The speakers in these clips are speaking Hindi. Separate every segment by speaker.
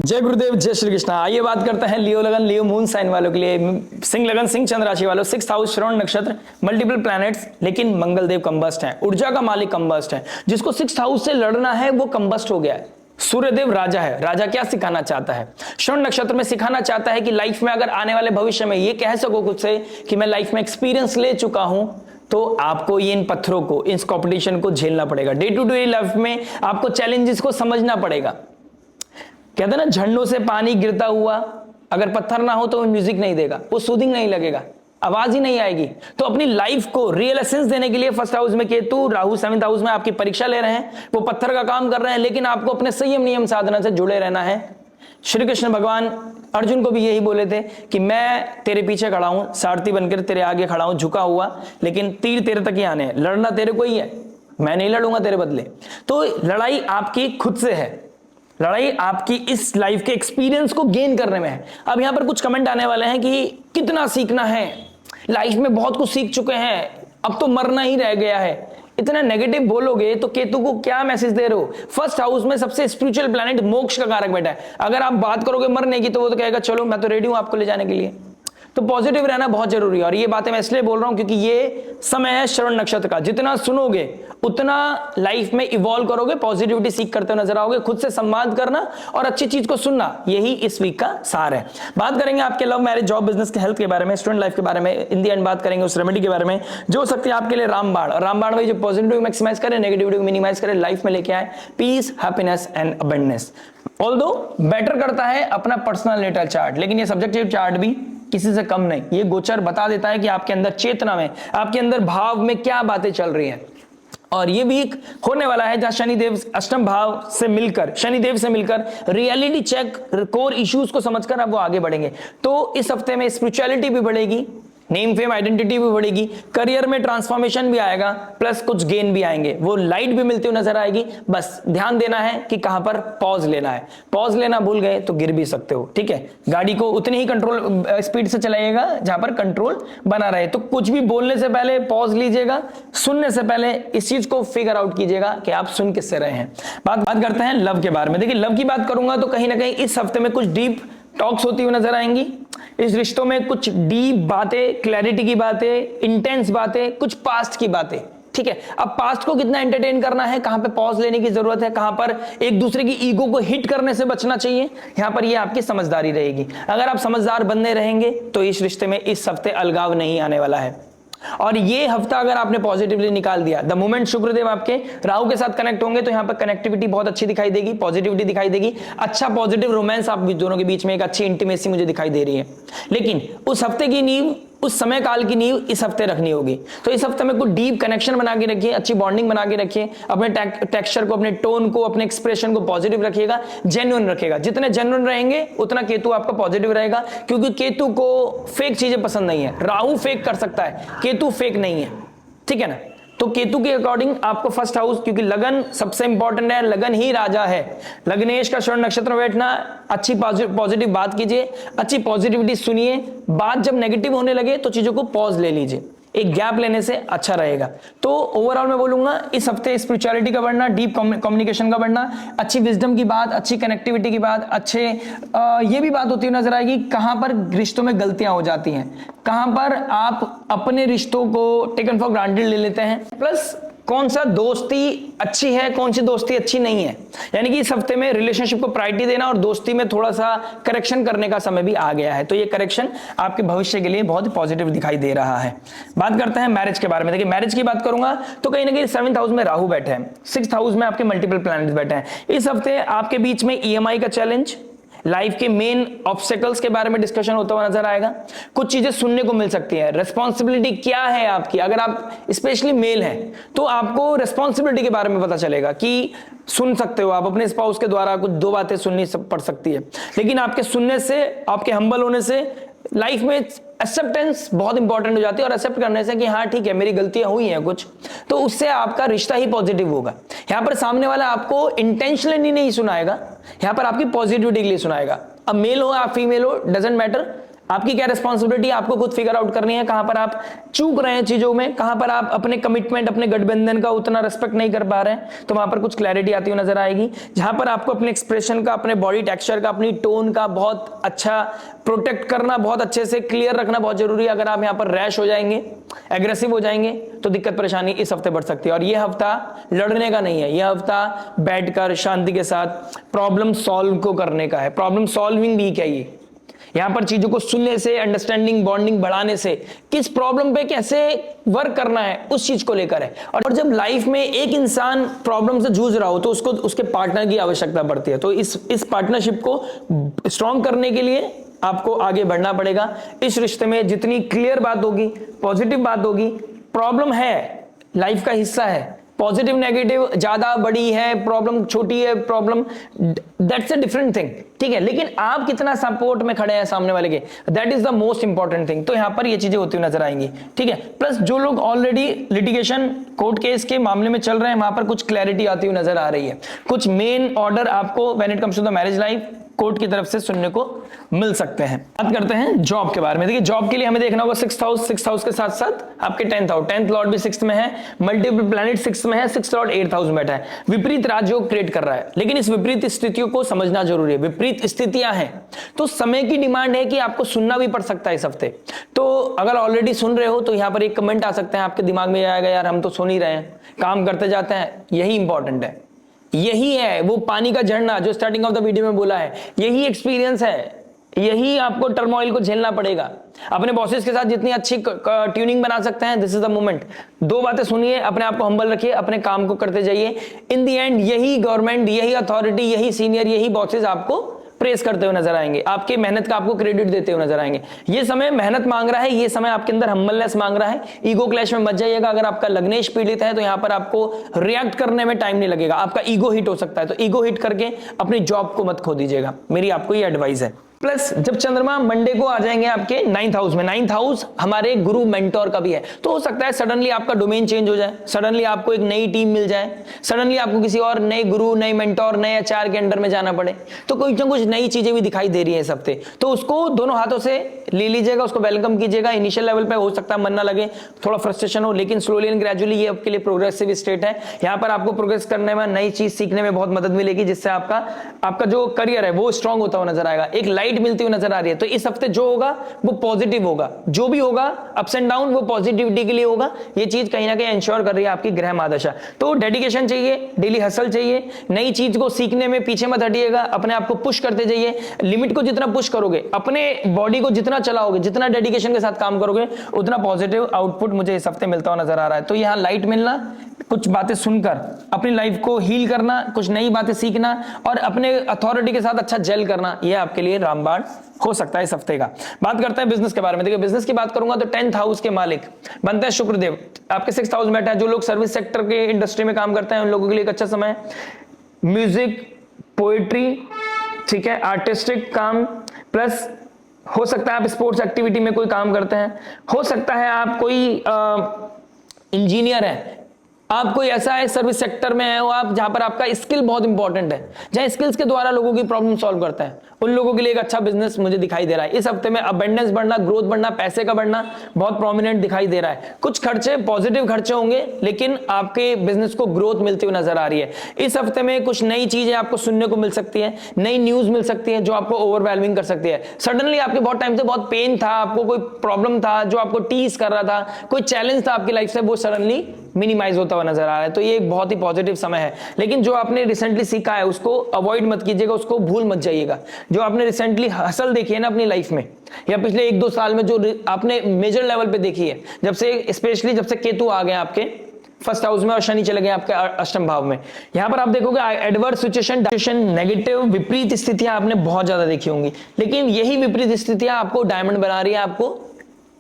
Speaker 1: जय गुरुदेव, जय श्री कृष्णा। आइए बात करते हैं लियो लगन, लियो मून साइन वालों के लिए। सिंह लगन, सिंह चंद्र राशि वालों, 6th हाउस, श्रवण नक्षत्र, मल्टीपल प्लैनेट्स, लेकिन मंगलदेव कंबस्ट है, ऊर्जा का मालिक कंबस्ट है। जिसको 6th हाउस से लड़ना है वो कंबस्ट हो गया है। सूर्यदेव राजा है। राजा क्या सिखाना चाहता है? श्रवण नक्षत्र में सिखाना चाहता है कि लाइफ में अगर आने वाले भविष्य में ये कह सको खुद से कि मैं लाइफ में एक्सपीरियंस ले चुका हूं, तो आपको ये इन पत्थरों को, इस कॉम्पिटिशन को झेलना पड़ेगा। डे टू डे लाइफ में आपको चैलेंजेस को समझना पड़ेगा। कहते हैं ना, झरनों से पानी गिरता हुआ, अगर पत्थर ना हो तो वो म्यूजिक नहीं देगा, वो सूदिंग नहीं लगेगा, आवाज ही नहीं आएगी। तो अपनी लाइफ को रियल एसेंस देने के लिए 1st हाउस में केतु, राहु 7th हाउस में आपकी परीक्षा ले रहे हैं, वो पत्थर का काम कर रहे हैं, लेकिन आपको अपने संयम नियम साधना से जुड़े रहना है। श्री कृष्ण भगवान अर्जुन को भी यही बोले थे कि मैं तेरे पीछे खड़ा हूं, सारथी बनकर तेरे आगे खड़ा हूं, झुका हुआ, लेकिन तीर तेरे तक ही आने हैं, लड़ना तेरे को ही है, मैं नहीं लड़ूंगा तेरे बदले। तो लड़ाई आपकी खुद से है, लड़ाई आपकी इस लाइफ के एक्सपीरियंस को गेन करने में है। अब यहां पर कुछ कमेंट आने वाले हैं कि कितना सीखना है, लाइफ में बहुत कुछ सीख चुके हैं, अब तो मरना ही रह गया है। इतना नेगेटिव बोलोगे तो केतु को क्या मैसेज दे रहे हो? 1st हाउस में सबसे स्पिरिचुअल प्लैनेट, मोक्ष का कारक बैठा है। अगर आप बात करोगे मरने की तो वो तो कहेगा चलो मैं तो रेडी हूं आपको ले जाने के लिए। तो पॉजिटिव रहना बहुत जरूरी है। और ये बातें मैं इसलिए बोल रहा हूं क्योंकि ये समय है श्रवण नक्षत्र का। जितना सुनोगे उतना लाइफ में इवॉल्व करोगे, पॉजिटिविटी सीख करते नजर आओगे, खुद से संवाद करना और अच्छी चीज को सुनना, यही इस वीक का सार है। बात करेंगे आपके लव, मैरिज, जॉब, बिजनेस के, हेल्थ के बारे में, स्टूडेंट लाइफ के बारे में। इन दी एंड बात करेंगे उस रेमेडी के बारे में जो हो सकती है आपके लिए रामबाण। रामबाण भाई जो पॉजिटिविटी मैक्सिमाइज करे, नेगेटिविटी मिनिमाइज करे, लाइफ में लेके आए peace, happiness and abundance. Although better करता है अपना पर्सनल नेटल चार्ट, लेकिन ये सब्जेक्टिव चार्ट भी किसी से कम नहीं। ये गोचर बता देता है कि आपके अंदर चेतना में, आपके अंदर भाव में क्या बातें चल रही हैं। और ये वीक होने वाला है जहां शनिदेव अष्टम भाव से मिलकर, शनिदेव से मिलकर रियलिटी चेक, कोर इश्यूज को समझकर अब वो आगे बढ़ेंगे। तो इस हफ्ते में स्पिरिचुअलिटी भी बढ़ेगी, नेम फेम आइडेंटिटी भी बढ़ेगी, करियर में ट्रांसफॉर्मेशन भी आएगा, प्लस कुछ गेन भी आएंगे, वो लाइट भी मिलती हुई नजर आएगी। बस ध्यान देना है कि कहां पर पॉज लेना है। पॉज लेना भूल गए तो गिर भी सकते हो, ठीक है। गाड़ी को उतनी ही कंट्रोल स्पीड से चलाइएगा जहां पर कंट्रोल बना रहे। तो कुछ भी बोलने से पहले पॉज लीजिएगा, सुनने से पहले इस चीज को फिगर आउट कीजिएगा कि आप सुन किससे रहे हैं। बात करते हैं लव के बारे में। देखिए, लव की बात करूंगा तो कहीं ना कहीं इस हफ्ते में कुछ डीप टॉक्स होती हुई नजर आएंगी। इस रिश्तों में कुछ डीप बातें, क्लैरिटी की बातें, इंटेंस बातें, कुछ पास्ट की बातें, ठीक है। अब पास्ट को कितना एंटरटेन करना है, कहां पे पॉज लेने की जरूरत है, कहां पर एक दूसरे की ईगो को हिट करने से बचना चाहिए, यहां पर ये आपकी समझदारी रहेगी। अगर आप समझदार बनने रहेंगे तो इस रिश्ते में इस हफ्ते अलगाव नहीं आने वाला है। और ये हफ्ता अगर आपने पॉजिटिवली निकाल दिया, द मोमेंट शुक्रदेव आपके राहु के साथ कनेक्ट होंगे तो यहां पर कनेक्टिविटी बहुत अच्छी दिखाई देगी, पॉजिटिविटी दिखाई देगी, अच्छा पॉजिटिव रोमांस आप दोनों के बीच में, एक अच्छी इंटीमेसी मुझे दिखाई दे रही है। लेकिन उस हफ्ते की नींव, उस समय काल की नींव इस हफ्ते रखनी होगी। तो इस हफ्ते में कुछ डीप कनेक्शन बना के रखिए, अच्छी बॉन्डिंग बना के रखिए, अपने टेक्सचर को, अपने टोन को, अपने एक्सप्रेशन को पॉजिटिव रखिएगा, जेन्युइन रखिएगा। जितने जेन्युइन रहेंगे उतना केतु आपका पॉजिटिव रहेगा, क्योंकि केतु को फेक चीजें पसंद नहीं है। राहु फेक कर सकता है, केतु फेक नहीं है, ठीक है ना। तो केतु के अकॉर्डिंग आपको 1st हाउस, क्योंकि लगन सबसे इंपॉर्टेंट है, लगन ही राजा है। लगनेश का श्रवण नक्षत्र में बैठना, अच्छी पॉजिटिव बात कीजिए, अच्छी पॉजिटिविटी सुनिए। बात जब नेगेटिव होने लगे तो चीजों को पॉज ले लीजिए, एक गैप लेने से अच्छा रहेगा। तो ओवरऑल मैं बोलूंगा इस हफ्ते स्पिरिचुअलिटी का बढ़ना, डीप कम्युनिकेशन का बढ़ना, अच्छी विजडम की बात, अच्छी कनेक्टिविटी की बात, अच्छे ये भी बात होती हुई नजर आएगी कहां पर रिश्तों में गलतियां हो जाती हैं, कहां पर आप अपने रिश्तों को टेकन फॉर ग्रांटेड ले लेते हैं, प्लस कौन सा दोस्ती अच्छी है, कौन सी दोस्ती अच्छी नहीं है। यानी कि इस हफ्ते में रिलेशनशिप को प्रायोरिटी देना और दोस्ती में थोड़ा सा करेक्शन करने का समय भी आ गया है। तो ये करेक्शन आपके भविष्य के लिए बहुत ही पॉजिटिव दिखाई दे रहा है। बात करते हैं मैरिज के बारे में। देखिए, मैरिज की बात करूंगा तो कहीं ना कहीं 7th हाउस में राहु बैठे हैं, 6th हाउस में आपके मल्टीपल प्लैनेट्स बैठे हैं। इस हफ्ते आपके बीच में EMI का चैलेंज, लाइफ के मेन ऑब्स्टेकल्स के बारे में डिस्कशन होता हुआ नजर आएगा। कुछ चीजें सुनने को मिल सकती है। रेस्पॉन्सिबिलिटी क्या है आपकी, अगर आप स्पेशली मेल हैं तो आपको रेस्पॉन्सिबिलिटी के बारे में पता चलेगा कि सुन सकते हो आप अपने स्पाउस के द्वारा, कुछ 2 बातें सुननी पड़ सकती है। लेकिन आपके सुनने से, आपके हम्बल होने से लाइफ में एक्सेप्टेंस बहुत इंपॉर्टेंट हो जाती है, और एक्सेप्ट करने से कि हाँ ठीक है मेरी गलतियां हुई हैं कुछ, तो उससे आपका रिश्ता ही पॉजिटिव होगा। यहां पर सामने वाला आपको इंटेंशनली नहीं सुनाएगा, यहां पर आपकी पॉजिटिविटी के लिए सुनाएगा। अब मेल हो आप फीमेल हो, डजेंट मैटर, आपकी क्या रिस्पॉन्सिबिलिटी, आपको खुद फिगर आउट करनी है कहां पर आप चूक रहे हैं चीजों में, कहां पर आप अपने कमिटमेंट, अपने गठबंधन का उतना रिस्पेक्ट नहीं कर पा रहे हैं, तो वहां पर कुछ क्लैरिटी आती हुई नजर आएगी। जहां पर आपको अपने एक्सप्रेशन का, अपने बॉडी टेक्सचर का, अपनी टोन का बहुत अच्छा प्रोटेक्ट करना, बहुत अच्छे से क्लियर रखना बहुत जरूरी है। अगर आप यहां पर रैश हो जाएंगे, एग्रेसिव हो जाएंगे, तो दिक्कत परेशानी इस हफ्ते बढ़ सकती है। और यह हफ्ता लड़ने का नहीं है, यह हफ्ता बैठकर शांति के साथ प्रॉब्लम सॉल्व को करने का है। प्रॉब्लम सॉल्विंग वीक है ये, यहां पर चीजों को सुनने से, अंडरस्टैंडिंग, बॉन्डिंग बढ़ाने से, किस प्रॉब्लम पे कैसे वर्क करना है उस चीज को लेकर है। और जब लाइफ में एक इंसान प्रॉब्लम से जूझ रहा हो तो उसको उसके पार्टनर की आवश्यकता पड़ती है। तो इस पार्टनरशिप को स्ट्रॉन्ग करने के लिए आपको आगे बढ़ना पड़ेगा। इस रिश्ते में जितनी क्लियर बात होगी, पॉजिटिव बात होगी, प्रॉब्लम है, लाइफ का हिस्सा है, पॉजिटिव नेगेटिव ज्यादा बड़ी है प्रॉब्लम, छोटी है problem, that's a different thing, ठीक है। लेकिन आप कितना सपोर्ट में खड़े हैं सामने वाले के, that is the most important thing. तो यहां पर ये चीजें होती हुई नजर आएंगी, ठीक है। प्लस जो लोग ऑलरेडी लिटिगेशन कोर्ट केस के मामले में चल रहे हैं, वहां पर कुछ क्लैरिटी आती हुई नजर आ रही है। कुछ मेन ऑर्डर आपको when it comes to the marriage life court की तरफ से सुनने को मिल सकते हैं। बात करते हैं जॉब के बारे में। देखिए जॉब के लिए हमें देखना होगा 6th हाउस के साथ साथ आपके 10th हाउस, 10th लॉर्ड भी 6th में है, मल्टीपल प्लैनेट 6th में है, 6th लॉर्ड 8th हाउस में बैठा है, विपरीत राजयोग क्रिएट कर रहा है। लेकिन इस विपरीत स्थितियों को समझना जरूरी है। विपरीत स्थितियां हैं तो समय की डिमांड है कि आपको सुनना भी पड़ सकता है इस हफ्ते। तो अगर ऑलरेडी सुन रहे हो तो यहां पर एक कमेंट आ सकते हैं आपके दिमाग में आएगा, यार हम तो सुन ही रहे हैं, काम करते जाते हैं, यही इंपॉर्टेंट है। यही है वो पानी का झरना जो स्टार्टिंग ऑफ द वीडियो में बोला है, यही एक्सपीरियंस है, यही आपको टर्मोइल को झेलना पड़ेगा। अपने बॉसेस के साथ जितनी अच्छी ट्यूनिंग बना सकते हैं, दिस इज द मोमेंट। दो बातें सुनिए, अपने आप को हम्बल रखिए, अपने काम को करते जाइए। इन द एंड यही गवर्नमेंट, यही अथॉरिटी, यही सीनियर, यही बॉसेस आपको प्रेस करते हुए नजर आएंगे, आपके मेहनत का आपको क्रेडिट देते हुए नजर आएंगे। ये समय मेहनत मांग रहा है, ये समय आपके अंदर हम्बलनेस मांग रहा है। ईगो क्लैश में मत जाइएगा। अगर आपका लग्नेश पीड़ित है तो यहां पर आपको रिएक्ट करने में टाइम नहीं लगेगा, आपका ईगो हिट हो सकता है। तो ईगो हिट करके अपनी जॉब को मत खो दीजिएगा, मेरी आपको ये एडवाइस है। प्लस जब चंद्रमा मंडे को आ जाएंगे आपके 9th हाउस में, 9th हाउस हमारे गुरु मेंटोर का भी है, तो हो सकता है सडनली आपका डोमेन चेंज हो जाए, सडनली आपको एक नई टीम मिल जाए, सडनली आपको किसी और नए गुरु, नए मेंटोर, नए आचार्य के अंडर में जाना पड़े। तो कुछ ना कुछ नई चीजें भी दिखाई दे रही है इस हफ्ते, तो उसको दोनों हाथों से ले लीजिएगा, उसको वेलकम कीजिएगा। इनिशियल लेवल पे हो सकता है मन ना लगे, थोड़ा फ्रस्ट्रेशन हो, लेकिन स्लोली एंड ग्रेजुअली ये आपके लिए प्रोग्रेसिव स्टेट है। यहाँ पर आपको प्रोग्रेस करने में, नई चीज सीखने में बहुत मदद मिलेगी, जिससे आपका जो करियर है वो स्ट्रांग होता हुआ नजर आएगा, एक लाइट मिलती हुई नजर आ रही है। तो इस हफ्ते जो होगा वो पॉजिटिव होगा, जो भी होगा अप्स एंड डाउन वो पॉजिटिविटी के लिए होगा। ये चीज कहीं ना कहीं इंश्योर कर रही है आपकी ग्रह महादशा। तो डेडिकेशन चाहिए, डेली हसल चाहिए, नई चीज को सीखने में पीछे मत हटिएगा, अपने आप को पुश करते जाइए। लिमिट को जितना पुश करोगे, अपने बॉडी को जितना चलाओगे, जितना डेडिकेशन के साथ काम करोगे, उतना पॉजिटिव आउटपुट मुझे इस हफ्ते मिलता हुआ नजर आ रहा है। तो यहाँ लाइट मिलना, कुछ बातें सुनकर अपनी लाइफ को हील करना, कुछ नई बातें सीखना और अपने अथॉरिटी के साथ अच्छा जेल करना, यह आपके लिए रामबाण हो सकता है इस हफ्ते का। बात करते हैं बिजनेस के बारे में। देखिए बिजनेस की बात करूंगा तो 10th हाउस के मालिक बनते हैं शुक्रदेव, आपके 6th हाउस में बैठा है। जो लोग सर्विस सेक्टर के इंडस्ट्री में काम करते हैं उन लोगों के लिए एक अच्छा समय है। म्यूजिक, पोएट्री, ठीक है, आर्टिस्टिक काम, प्लस हो सकता है आप स्पोर्ट्स एक्टिविटी में कोई काम करते हैं, हो सकता है आप कोई इंजीनियर है, आप कोई ऐसा है सर्विस सेक्टर में है, आप जहां पर आपका स्किल बहुत इंपॉर्टेंट है, जहां स्किल्स के द्वारा लोगों की प्रॉब्लम सॉल्व करता है, उन लोगों के लिए एक अच्छा बिजनेस मुझे दिखाई दे रहा है। इस हफ्ते में अबंडेंस बढ़ना, ग्रोथ बढ़ना, पैसे का बढ़ना बहुत प्रोमिनेंट दिखाई दे रहा है। कुछ खर्चे पॉजिटिव खर्चे होंगे, लेकिन आपके बिजनेस को ग्रोथ मिलती हुई नजर आ रही है। इस हफ्ते में कुछ नई चीजें आपको सुनने को मिल सकती है, नई न्यूज मिल सकती है जो आपको ओवरवेलमिंग कर सकती है। सडनली आपके बहुत टाइम से बहुत पेन था, आपको कोई प्रॉब्लम था जो आपको टीज कर रहा था, कोई चैलेंज था आपकी लाइफ से, वो सडनली मिनिमाइज होता हुआ नजर आ रहा है। तो ये एक बहुत ही पॉजिटिव समय है। लेकिन जो आपने रिसेंटली सीखा है उसको अवॉइड मत कीजिएगा, उसको भूल मत जाइएगा। जो आपने रिसेंटली हसल देखी है ना अपनी लाइफ में, या पिछले 1-2 साल में जो आपने मेजर लेवल पे देखी है, जब से स्पेशली जब से केतु आ गए आपके 1st हाउस में और शनि चले गए आपके 8th भाव में, यहां पर आप देखोगे एडवर्स सिचुएशन, नेगेटिव विपरीत स्थितियां आपने बहुत ज्यादा देखी होंगी। लेकिन यही विपरीत स्थितियां आपको डायमंड बना रही है, आपको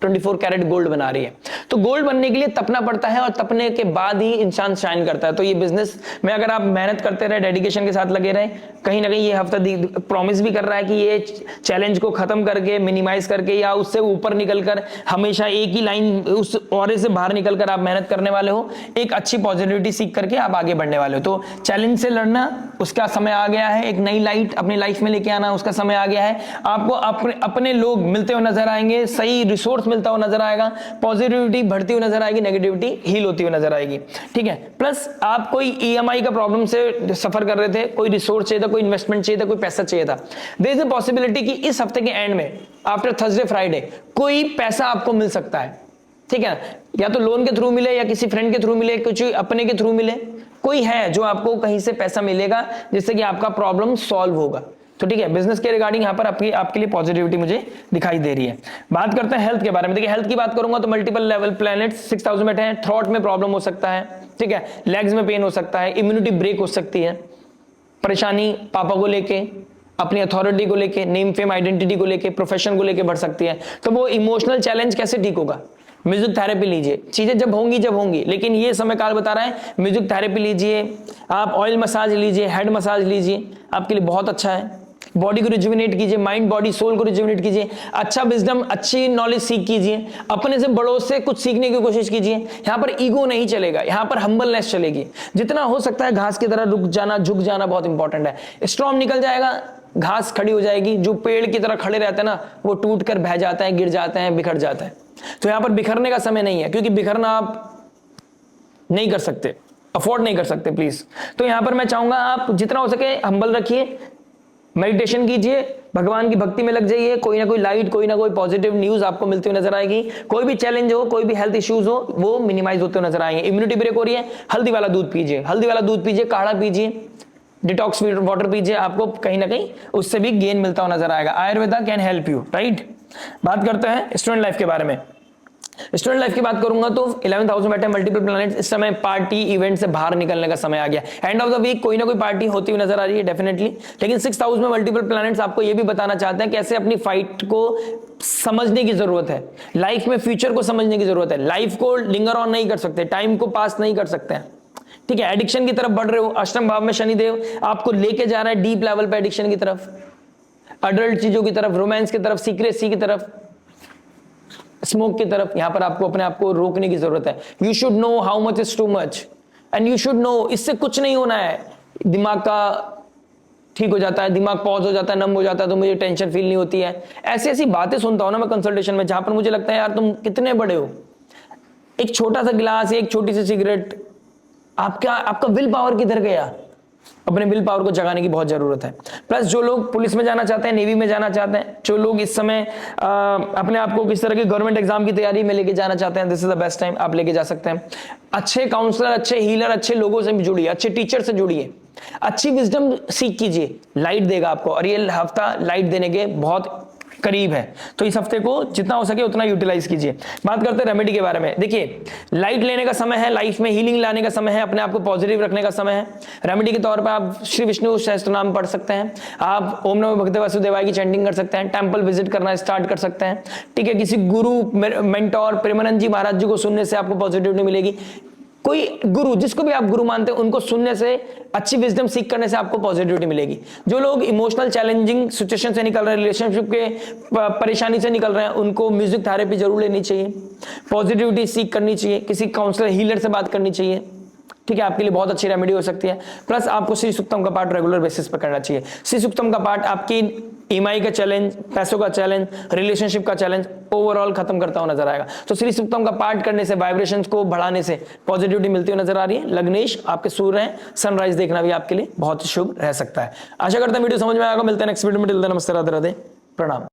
Speaker 1: 24 कैरेट गोल्ड बना रही है। तो गोल्ड बनने के लिए तपना पड़ता है और तपने के बाद ही इंसान शाइन करता है। तो ये बिजनेस में अगर आप मेहनत करते रहे, डेडिकेशन के साथ लगे रहे, कहीं ना कहीं ये हफ्ता प्रॉमिस भी कर रहा है कि ये चैलेंज को खत्म करके, मिनिमाइज करके या उससे ऊपर निकलकर, हमेशा एक ही लाइन उस औरे से बाहर निकलकर आप मेहनत करने वाले हो, एक अच्छी पॉजिटिविटी सीख करके आप आगे बढ़ने वाले हो। तो चैलेंज से लड़ना उसका समय आ गया है, एक नई लाइट अपनी लाइफ में लेके आना उसका समय आ गया है। आपको अपने लोग मिलते हुए नजर आएंगे, सही रिसोर्स मिलता हुआ नजर आएगा, पॉजिटिविटी बढ़ती हुई नजर आएगी, नेगेटिविटी हील होती हुई नजर आएगी। ठीक है, प्लस आप कोई ईएमआई का प्रॉब्लम से सफर कर रहे थे, कोई रिसोर्स चाहिए था, कोई इन्वेस्टमेंट चाहिए था, कोई पैसा चाहिए था, देयर इज अ पॉसिबिलिटी कि इस हफ्ते के एंड में आफ्टर थर्सडे फ्राइडे कोई पैसा आपको मिल सकता है। ठीक है, या तो लोन के थ्रू मिले, या किसी फ्रेंड के थ्रू मिले, कुछ अपने के थ्रू मिले, कोई है जो आपको कहीं से पैसा मिलेगा जिससे कि आपका प्रॉब्लम सॉल्व होगा। तो ठीक है, बिजनेस के रिगार्डिंग यहां पर आपके लिए पॉजिटिविटी मुझे दिखाई दे रही है। बात करते हैं हेल्थ के बारे में। देखिए, हेल्थ की बात करूंगा तो मल्टीपल लेवल प्लैनेट्स 6000 बैठे हैं। थ्रॉट में प्रॉब्लम हो सकता है, ठीक है, लेग्स में पेन हो सकता है, इम्यूनिटी ब्रेक हो सकती है, परेशानी पापा को लेके, अपनी अथॉरिटी को लेके, नेम फेम आइडेंटिटी को लेके, प्रोफेशन को लेके बढ़ सकती है। तो वो इमोशनल चैलेंज कैसे ठीक होगा? म्यूजिक थेरेपी लीजिए, चीजें जब होंगी, लेकिन ये समय काल बता रहा है म्यूजिक थेरेपी लीजिए, आप ऑयल मसाज लीजिए, हेड मसाज लीजिए, आपके लिए बहुत अच्छा है। बॉडी को रिजुविनेट कीजिए, माइंड बॉडी सोल को रिजुविनेट कीजिए, अच्छा विजडम, अच्छी नॉलेज सीख कीजिए, अपने से बड़ों से कुछ सीखने की कोशिश कीजिए। यहां पर ईगो नहीं चलेगा, यहां पर हम्बलनेस चलेगी। जितना हो सकता है घास की तरह रुक जाना, झुक जाना बहुत इंपॉर्टेंट है। स्टॉर्म निकल जाएगा, घास खड़ी हो जाएगी। जो पेड़ की तरह खड़े रहते हैं ना, वो टूट कर बह जाते हैं, गिर जाते हैं, बिखर जाते हैं। तो यहां पर बिखरने का समय नहीं है, क्योंकि बिखरना आप नहीं कर सकते, अफोर्ड नहीं कर सकते प्लीज। तो यहां पर मैं चाहूंगा आप जितना हो सके हम्बल रखिए, मेडिटेशन कीजिए, भगवान की भक्ति में लग जाइए। कोई ना कोई लाइट, कोई ना कोई पॉजिटिव न्यूज आपको मिलती हुई नजर आएगी। कोई भी चैलेंज हो, कोई भी हेल्थ इश्यूज हो, वो मिनिमाइज होते हुए नजर आएंगे। इम्यूनिटी ब्रेक हो रही है, हल्दी वाला दूध पीजिए, हल्दी वाला दूध पीजिए, काढ़ा पीजिए, डिटॉक्स वाटर पीजिए, आपको कहीं ना कहीं उससे भी गेन मिलता हुआ नजर आएगा। Ayurveda can help you, right. बात करते हैं स्टूडेंट लाइफ के बारे में। स्टूडेंट लाइफ की बात करूंगा तो 11th हाउस में बैठे मल्टीपल प्लैनेट्स। इस समय पार्टी इवेंट से बाहर निकलने का समय आ गया। एंड ऑफ द वीक कोई ना कोई पार्टी होती हुई नजर आ रही है डेफिनेटली। लेकिन 6th हाउस में मल्टीपल प्लैनेट्स आपको यह भी बताना चाहते हैं कैसे अपनी फाइट को समझने की जरूरत है, लाइफ में फ्यूचर को समझने की जरूरत है। लाइफ को लिंगर ऑन नहीं कर सकते, टाइम को पास नहीं कर सकते हैं। ठीक है, एडिक्शन की तरफ बढ़ रहे हो, अष्टम भाव में शनिदेव आपको लेके जा रहा है डीप लेवल पे एडिक्शन की तरफ, अडल्ट चीजों की तरफ, रोमांस की तरफ, सीक्रेसी की तरफ, स्मोक की तरफ। यहां पर आपको अपने आप को रोकने की जरूरत है। You should know how much is too much and you should know इससे कुछ नहीं होना है। दिमाग का ठीक हो जाता है, दिमाग पॉज हो जाता है, नम हो जाता है, तो मुझे टेंशन फील नहीं होती है। ऐसी ऐसी बातें सुनता हूं ना मैं कंसल्टेशन में, जहां पर मुझे लगता है यार तुम कितने बड़े हो। एक छोटा सा गिलास, एक छोटी सी सिगरेट, आपका विल पावर किधर गया? अपने विल पावर को जगाने की बहुत जरूरत है। प्लस जो लोग पुलिस में जाना चाहते हैं, नेवी में जाना चाहते हैं, जो लोग इस समय अपने आप को किस तरह की गवर्नमेंट एग्जाम की तैयारी में लेके जाना चाहते हैं, this is the best time, आप लेके जा सकते हैं। अच्छे काउंसलर, अच्छे हीलर, अच्छे लोगों से जुड़िए, अच्छे टीचर से जुड़िए, अच्छी विजडम सीख कीजिए, लाइट देगा आपको। और ये हफ्ता लाइट देने के बहुत करीब है, तो इस हफ्ते को जितना हो सके उतना यूटिलाइज कीजिए। बात करते हैं रेमेडी के बारे में। देखिए, लाइट लेने का समय है, लाइफ में हीलिंग लाने का समय है, अपने आप को पॉजिटिव रखने का समय है। रेमेडी के तौर पर आप श्री विष्णु सहस्त्र नाम पढ़ सकते हैं, आप ओम नमो भगवते वासुदेवाय की चैंटिंग कर सकते हैं, टेंपल विजिट करना स्टार्ट कर सकते हैं। ठीक है, किसी गुरु, मेंटोर, प्रेमानंद जी महाराज जी को सुनने से आपको पॉजिटिविटी मिलेगी। कोई गुरु, जिसको भी आप गुरु मानते हैं, उनको सुनने से, अच्छी विजडम सीख करने से आपको पॉजिटिविटी मिलेगी। जो लोग इमोशनल चैलेंजिंग सिचुएशन से निकल रहे हैं, रिलेशनशिप के परेशानी से निकल रहे हैं, उनको म्यूजिक थेरेपी जरूर लेनी चाहिए, पॉजिटिविटी सीख करनी चाहिए, किसी काउंसलर, हीलर से बात करनी चाहिए। ठीक है, आपके लिए बहुत अच्छी रेमेडी हो सकती है। प्लस आपको श्री सूक्तम का पाठ रेगुलर बेसिस पर करना चाहिए। श्री सूक्तम का पाठ आपकी ईएमआई का चैलेंज, पैसों का चैलेंज, रिलेशनशिप का चैलेंज ओवरऑल खत्म करता हुआ नजर आएगा। तो श्री सूक्तम का पाठ करने से, वाइब्रेशंस को बढ़ाने से पॉजिटिविटी मिलती हुई नजर आ रही है। लग्नेश आपके सूर्य हैं, सनराइज देखना भी आपके लिए बहुत शुभ रह सकता है। आशा करता हूं वीडियो समझ में आएगा। मिलते हैं नेक्स्ट वीडियो में। टिल देन नमस्ते, राधे राधे, प्रणाम।